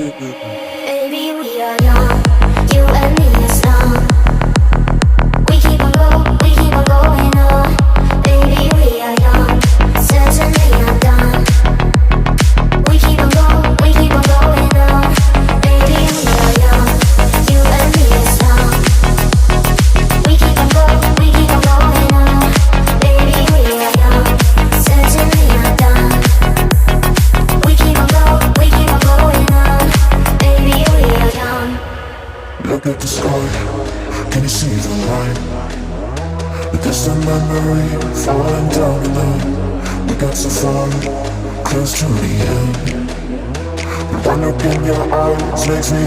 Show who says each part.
Speaker 1: Baby, we are young, you and me is numb. We keep on going on. Baby, we are young, certainly undone. We keep on going on. Baby, we are young, you and me is numb. We keep on going on. Baby, we are young, certainly undone. We keep on going on. Baby, we are young.
Speaker 2: Look at the sky, can you see the line? The distant memory falling down the line. We got so far, close to the end. The one look in your eyes makes me